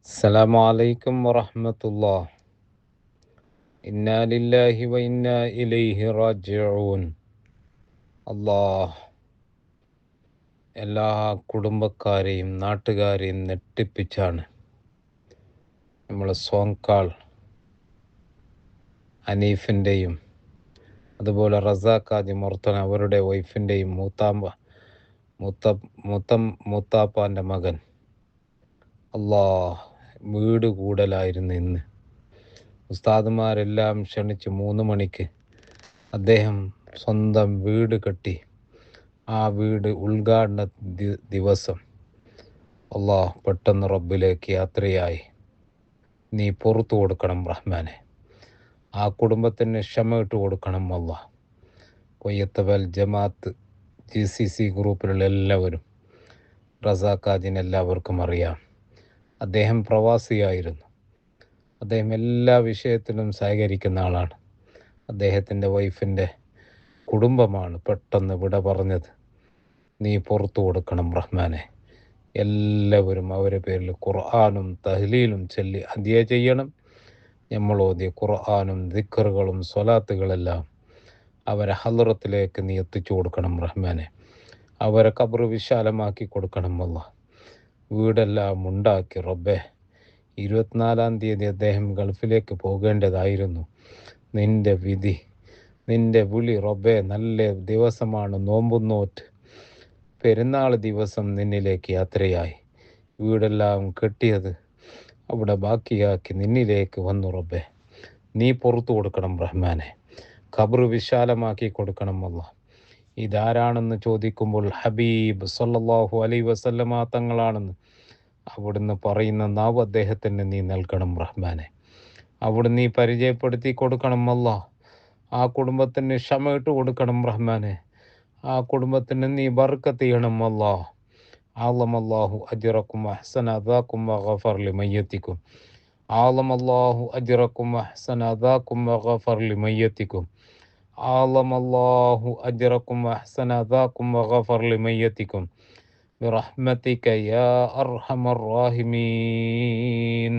അസ്സലാമു അലൈക്കും വറഹ്മത്തുള്ളാഹ്. ഇന്നാ ലില്ലാഹി വ ഇന്നാ ഇലൈഹി റാജിഊൻ. അല്ലാഹ് എല്ലാ കുടുംബക്കാരെയും നാട്ടുകാരെയും നെട്ടിപ്പിച്ചാണ് നമ്മളെ സോങ്കാൾ ഹനീഫിൻ്റെയും അതുപോലെ റസാഖാജി മുർത്തൻ അവരുടെ വൈഫിൻ്റെയും മൂത്താപ്പാൻ്റെ മകൻ വീട് കൂടലായിരുന്നു ഇന്ന്. ഉസ്താദുമാരെല്ലാം ക്ഷണിച്ച് 3 മണിക്ക് അദ്ദേഹം സ്വന്തം വീട് കെട്ടി ആ വീട് ഉദ്ഘാടന ദിവസം പെട്ടെന്ന് റബ്ബിലേക്ക് യാത്രയായി. നീ പുറത്തു കൊടുക്കണം റഹ്മാനെ, ആ കുടുംബത്തിന് ക്ഷമ ഇട്ട് കൊടുക്കണം അല്ലാഹ്. കൊയ്യത്തവൽ ജമാഅത്ത് GCC ഗ്രൂപ്പിലുള്ള എല്ലാവരും, റസാഖാജിനെല്ലാവർക്കും അറിയാം. അദ്ദേഹം പ്രവാസിയായിരുന്നു. അദ്ദേഹം എല്ലാ വിഷയത്തിലും സഹകരിക്കുന്ന ആളാണ്. അദ്ദേഹത്തിൻ്റെ വൈഫിൻ്റെ കുടുംബമാണ് പെട്ടെന്ന് വിട പറഞ്ഞത്. നീ പുറത്തു കൊടുക്കണം റഹ്മാനെ. എല്ലാവരും അവരുടെ പേരിൽ ഖുർആനും തഹ്ലീലും ചൊല്ലി ഹദിയ ചെയ്യണം. നമ്മൾ ഓതിയ ഖുർആനും ദിക്റുകളും സ്വലാത്തുകളെല്ലാം അവരെ ഹളറത്തിലേക്ക് നീ എത്തിച്ചു കൊടുക്കണം റഹ്മാനെ. അവരെ ഖബർ വിശാലമാക്കി കൊടുക്കണം അല്ലാഹ്. വീടെല്ലാം ഉണ്ടാക്കി റബ്ബേ. 24-ാം തീയതി അദ്ദേഹം ഗൾഫിലേക്ക് പോകേണ്ടതായിരുന്നു. നിന്റെ വിധി, നിന്റെ വിളി റബ്ബേ. നല്ല ദിവസമാണ്, നോമ്പും നോറ്റ് പെരുന്നാൾ ദിവസം നിന്നിലേക്ക് യാത്രയായി. വീടെല്ലാം കെട്ടിയത് അവിടെ ബാക്കിയാക്കി നിന്നിലേക്ക് വന്നു റബ്ബേ. നീ പുറത്തു കൊടുക്കണം റഹ്മാനെ. ഖബർ വിശാലമാക്കി കൊടുക്കണം അല്ലാഹ്. ഇതാരാണെന്ന് ചോദിക്കുമ്പോൾ ഹബീബ് സല്ലല്ലാഹു അലൈഹി വസല്ലമ തങ്ങളാണെന്ന് അവിടുന്ന് പറയുന്ന നാവ് അദ്ദേഹത്തിന് നീ നൽകണം റഹ്മാനെ. അവിടുന്ന് നീ പരിചയപ്പെടുത്തി കൊടുക്കണം അല്ലാഹ്. ആ കുടുംബത്തിന് ക്ഷമ ഇട്ട് കൊടുക്കണം റഹ്മാനെ. ആ കുടുംബത്തിന് നീ ബർക്കത്ത് ചെയ്യണം അല്ലാഹ്. അല്ലാഹു അജ്റക്കും അഹ്സന അദാക്കും വഗഫർ ലിമയ്യത്തിക്കും. അല്ലാഹു അജ്റക്കും അഹ്സന അദാക്കും വഗഫർ ലിമയ്യത്തിക്കും. അല്ലാഹു അജ്റക്കും അഹ്സന അദാക്കും വഗഫർ ലിമയ്യത്തിക്കും برحمتك يا أرحم الراحمين.